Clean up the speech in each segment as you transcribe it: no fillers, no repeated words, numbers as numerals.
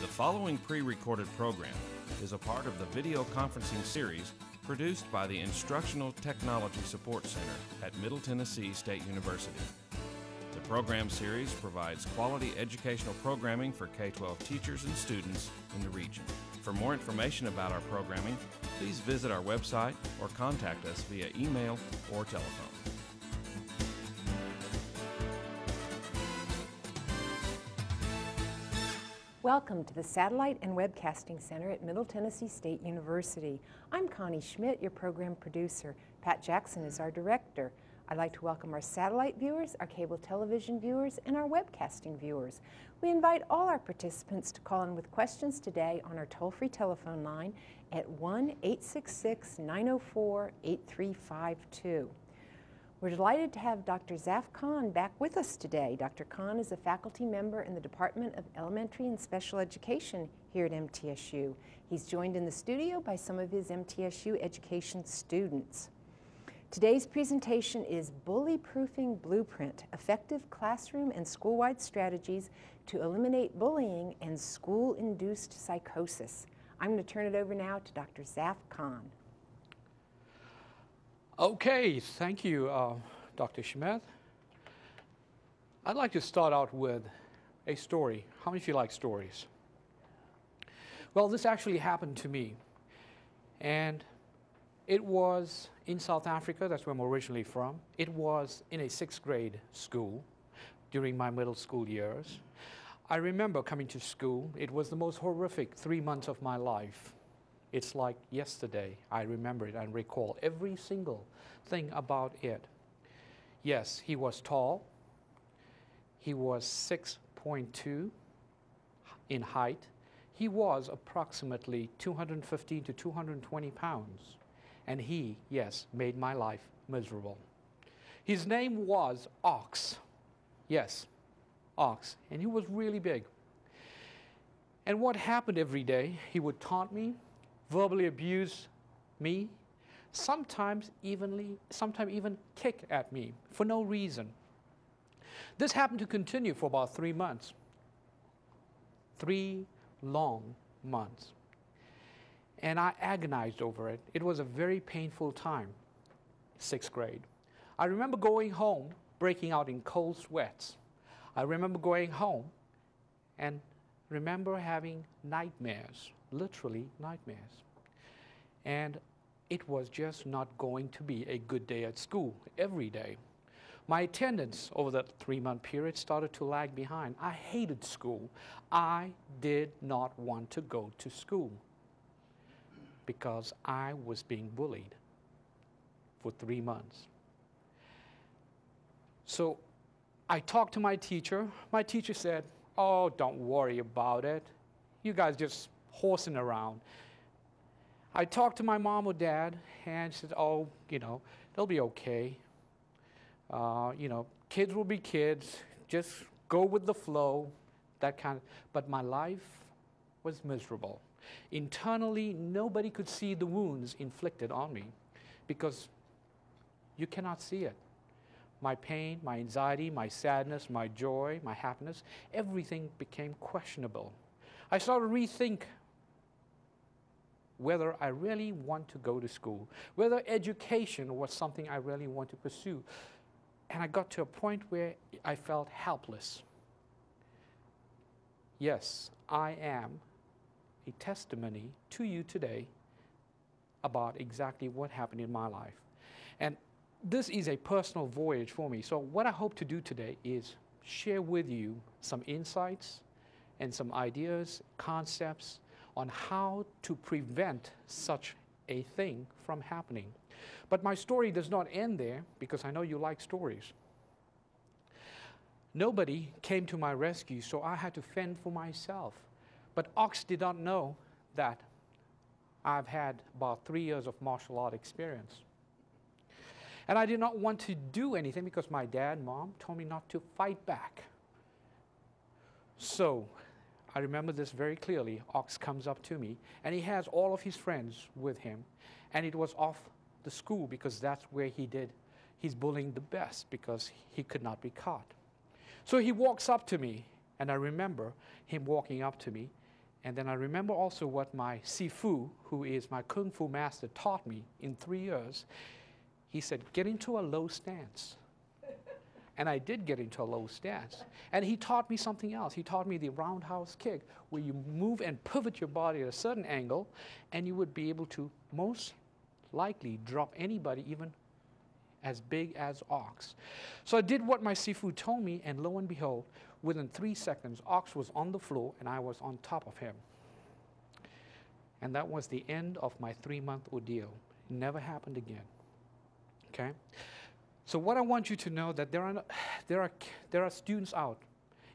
The following pre-recorded program is a part of the video conferencing series produced by the Instructional Technology Support Center at Middle Tennessee State University. The program series provides quality educational programming for K-12 teachers and students in the region. For more information about our programming, please visit our website or contact us via email or telephone. Welcome to the Satellite and Webcasting Center at Middle Tennessee State University. I'm Connie Schmidt, your program producer. Pat Jackson is our director. I'd like to welcome our satellite viewers, our cable television viewers, and our webcasting viewers. We invite all our participants to call in with questions today on our toll-free telephone line at 1-866-904-8352. We're delighted to have Dr. Zaf Khan back with us today. Dr. Khan is a faculty member in the Department of Elementary and Special Education here at MTSU. He's joined in the studio by some of his MTSU education students. Today's presentation is Bully Proofing Blueprint, Effective Classroom and School-Wide Strategies to Eliminate Bullying and School-Induced Psychosis. I'm going to turn it over now to Dr. Zaf Khan. Okay, thank you, Dr. Schmidt. I'd like to start out with a story. How many of you like stories? Well, this actually happened to me. And it was in South Africa, that's where I'm originally from. It was in a 6th grade school during my middle school years. I remember coming to school. It was the most horrific 3 months of my life. It's like yesterday. I remember it and recall every single thing about it. Yes, he was tall. He was 6'2" in height. He was approximately 215 to 220 pounds. And he, yes, made my life miserable. His name was Ox. Yes, Ox. And he was really big. And what happened every day, he would taunt me, verbally abuse me, sometimes even kick at me for no reason. This happened to continue for about 3 months. 3 long months. And I agonized over it. It was a very painful time, 6th grade. I remember going home, breaking out in cold sweats. I remember going home and remember having nightmares, literally nightmares. And it was just not going to be a good day at school every day. My attendance over that 3-month period started to lag behind. I hated school. I did not want to go to school because I was being bullied for 3 months. So I talked to my teacher. My teacher said, "Oh, don't worry about it. You guys just horsing around." I talked to my mom or dad, and she said, "Oh, they'll be okay. Kids will be kids. Just go with the flow," that kind of. But my life was miserable. Internally, nobody could see the wounds inflicted on me because you cannot see it. My pain, my anxiety, my sadness, my joy, my happiness, everything became questionable. I started to rethink whether I really want to go to school, whether education was something I really want to pursue. And I got to a point where I felt helpless. Yes, I am a testimony to you today about exactly what happened in my life. And this is a personal voyage for me. So what I hope to do today is share with you some insights and some ideas, concepts on how to prevent such a thing from happening. But my story does not end there because I know you like stories. Nobody came to my rescue, so I had to fend for myself. But Ox did not know that I've had about 3 years of martial art experience. And I did not want to do anything because my dad and mom told me not to fight back. So I remember this very clearly. Ox comes up to me, and he has all of his friends with him. And it was off the school because that's where he's bullying the best because he could not be caught. So he walks up to me, and I remember him walking up to me And then I remember also what my Sifu, who is my Kung Fu master, taught me in 3 years. He said, get into a low stance. And I did get into a low stance. And he taught me something else. He taught me the roundhouse kick, where you move and pivot your body at a certain angle, and you would be able to most likely drop anybody, even as big as Ox. So I did what my Sifu told me, and lo and behold, within 3 seconds, Ox was on the floor, and I was on top of him. And that was the end of my 3-month ordeal. It never happened again. Okay? So what I want you to know that there are students out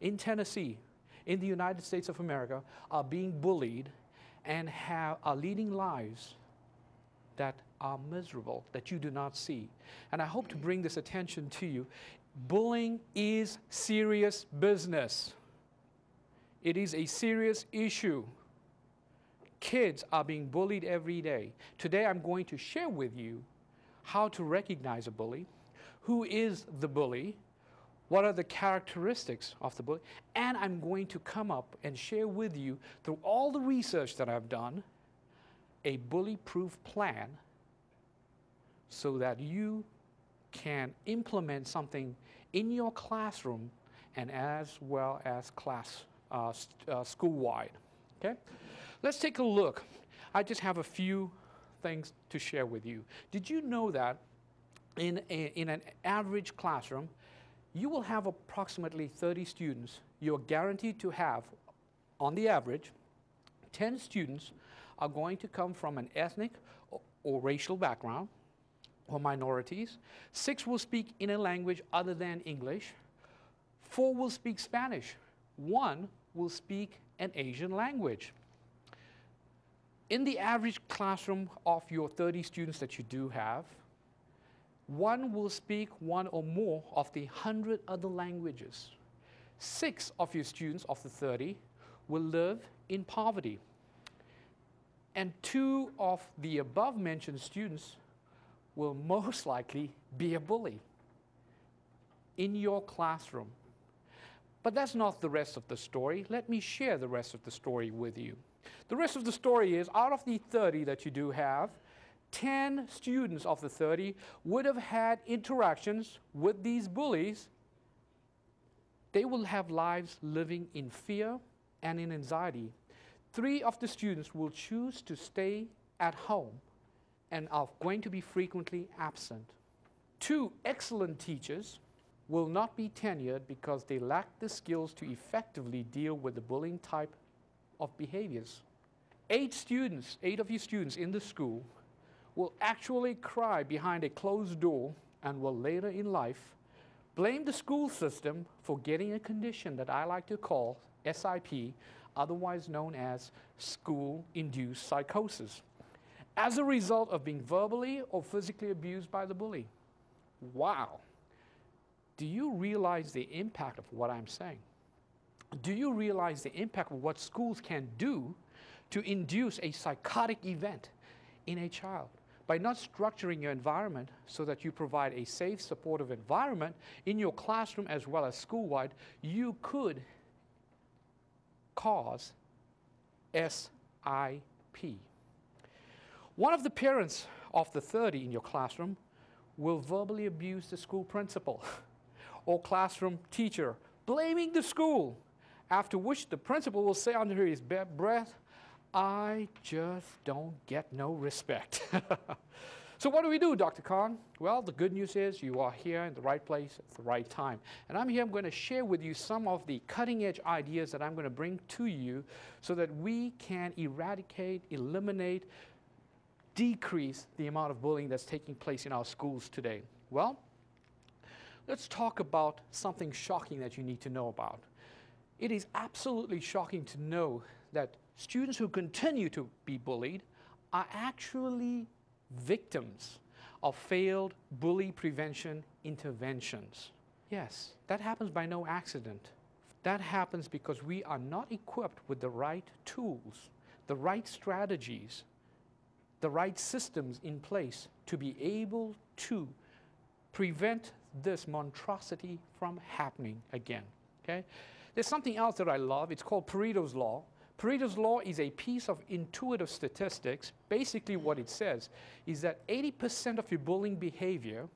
in Tennessee, in the United States of America, are being bullied and are leading lives that are miserable, that you do not see. And I hope to bring this attention to you. Bullying is serious business. It is a serious issue. Kids are being bullied every day. Today I'm going to share with you how to recognize a bully, who is the bully, what are the characteristics of the bully, and I'm going to come up and share with you, through all the research that I've done, a bully-proof plan so that you can implement something in your classroom and as well as school-wide. Okay? Let's take a look. I just have a few things to share with you. Did you know that in an average classroom, you will have approximately 30 students. You're guaranteed to have, on the average, 10 students are going to come from an ethnic or racial background, or minorities. 6 will speak in a language other than English. 4 will speak Spanish. 1 will speak an Asian language. In the average classroom of your 30 students that you do have, 1 will speak 1 or more of the 100 other languages. 6 of your students of the 30 will live in poverty. And 2 of the above-mentioned students will most likely be a bully in your classroom. But that's not the rest of the story. Let me share the rest of the story with you. The rest of the story is, out of the 30 that you do have, 10 students of the 30 would have had interactions with these bullies. They will have lives living in fear and in anxiety. 3 of the students will choose to stay at home and are going to be frequently absent. 2 excellent teachers will not be tenured because they lack the skills to effectively deal with the bullying type of behaviors. 8 of you students in the school will actually cry behind a closed door and will later in life blame the school system for getting a condition that I like to call SIP, otherwise known as school-induced psychosis, as a result of being verbally or physically abused by the bully. Wow. Do you realize the impact of what I'm saying? Do you realize the impact of what schools can do to induce a psychotic event in a child? By not structuring your environment so that you provide a safe, supportive environment in your classroom as well as school-wide, you could cause SIP. One of the parents of the 30 in your classroom will verbally abuse the school principal or classroom teacher, blaming the school, after which the principal will say under his breath, "I just don't get no respect." So what do we do, Dr. Khan? Well, the good news is you are here in the right place at the right time. And I'm going to share with you some of the cutting-edge ideas that I'm going to bring to you so that we can eradicate, eliminate, decrease the amount of bullying that's taking place in our schools today. Well, let's talk about something shocking that you need to know about. It is absolutely shocking to know that students who continue to be bullied are actually victims of failed bully prevention interventions. Yes, that happens by no accident. That happens because we are not equipped with the right tools, the right strategies, the right systems in place to be able to prevent this monstrosity from happening again. Okay? There's something else that I love. It's called Pareto's Law. Pareto's law is a piece of intuitive statistics. Basically what it says is that 80% of your bullying behavior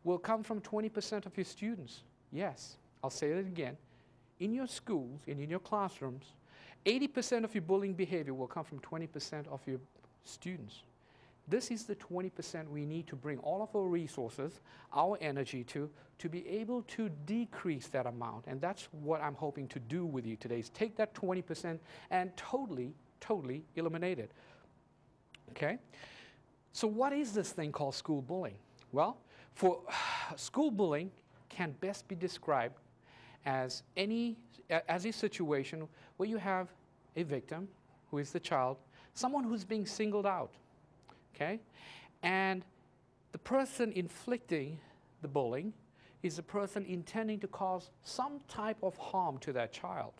will come from 20% of your students. Yes, I'll say it again. In your schools and in your classrooms, 80% of your bullying behavior will come from 20% of your students. This is the 20% we need to bring all of our resources, our energy to be able to decrease that amount. And that's what I'm hoping to do with you today, is take that 20% and totally eliminate it. Okay? So what is this thing called school bullying? Well, school bullying can best be described as a situation where you have a victim, who is the child, someone who's being singled out. Okay? And the person inflicting the bullying is the person intending to cause some type of harm to that child.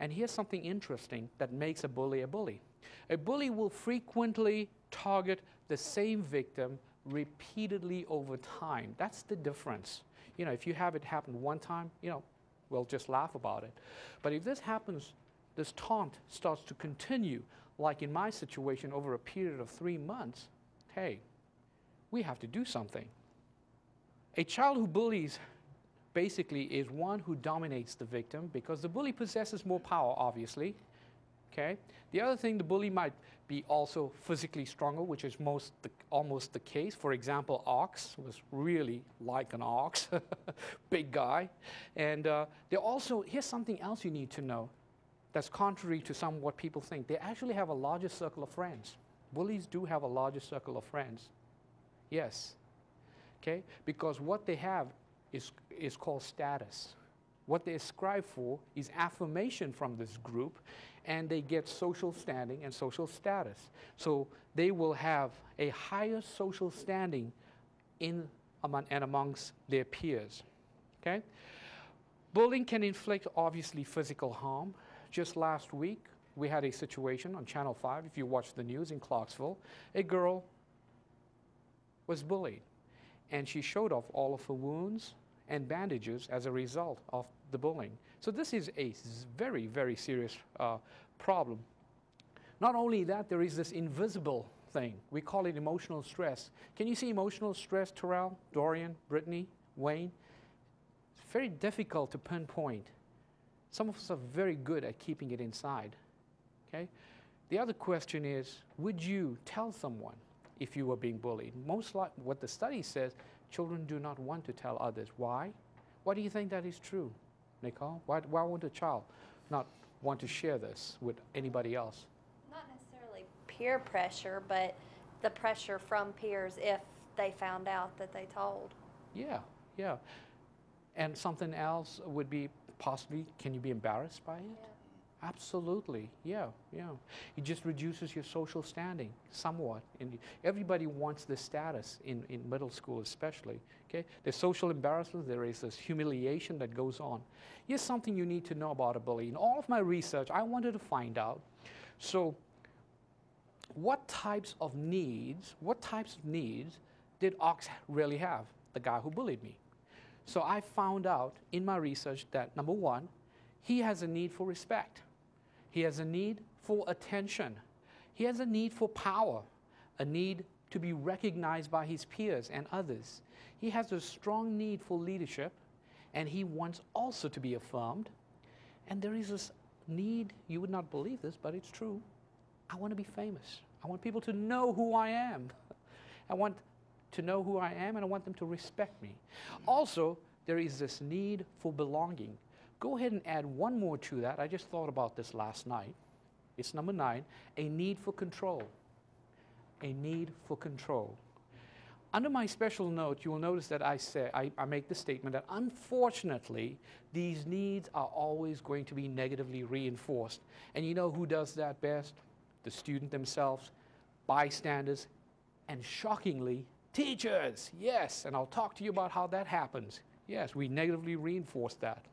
And here's something interesting that makes a bully a bully. A bully will frequently target the same victim repeatedly over time. That's the difference. You know, if you have it happen one time, you know, we'll just laugh about it. But if this happens, this taunt starts to continue, like in my situation, over a period of 3 months, hey, we have to do something. A child who bullies basically is one who dominates the victim because the bully possesses more power, obviously. Okay? The other thing, the bully might be also physically stronger, which is almost the case. For example, Ox was really like an ox, big guy. And here's something else you need to know that's contrary to what people think. They actually have a larger circle of friends. Bullies do have a larger circle of friends. Yes. Okay? Because what they have is called status. What they ascribe for is affirmation from this group, and they get social standing and social status. So they will have a higher social standing amongst their peers. Okay? Bullying can inflict, obviously, physical harm. Just last week, we had a situation on Channel 5, if you watch the news, in Clarksville. A girl was bullied, and she showed off all of her wounds and bandages as a result of the bullying. So this is a very, very serious problem. Not only that, there is this invisible thing. We call it emotional stress. Can you see emotional stress, Terrell, Dorian, Brittany, Wayne? It's very difficult to pinpoint. Some of us are very good at keeping it inside. Okay? The other question is, would you tell someone if you were being bullied? Most likely, what the study says, children do not want to tell others. Why? Why do you think that is true, Nicole? Why would a child not want to share this with anybody else? Not necessarily peer pressure, but the pressure from peers if they found out that they told. Yeah, yeah. And something else would be possibly, can you be embarrassed by it? Yeah. Absolutely, yeah, yeah. It just reduces your social standing somewhat. And everybody wants this status in middle school especially, okay? There's social embarrassment, there is this humiliation that goes on. Here's something you need to know about a bully. In all of my research, I wanted to find out, so what types of needs did Ox really have, the guy who bullied me? So I found out in my research that, number one, he has a need for respect. He has a need for attention. He has a need for power, a need to be recognized by his peers and others. He has a strong need for leadership, and he wants also to be affirmed. And there is this need, you would not believe this, but it's true. I want to be famous. I want people to know who I am. I want to know who I am, and I want them to respect me. Also, there is this need for belonging. Go ahead and add one more to that. I just thought about this last night. It's number 9, a need for control. A need for control. Under my special note, you will notice that I make the statement that unfortunately, these needs are always going to be negatively reinforced. And you know who does that best? The student themselves, bystanders, and shockingly, teachers. Yes, and I'll talk to you about how that happens. Yes, we negatively reinforce that.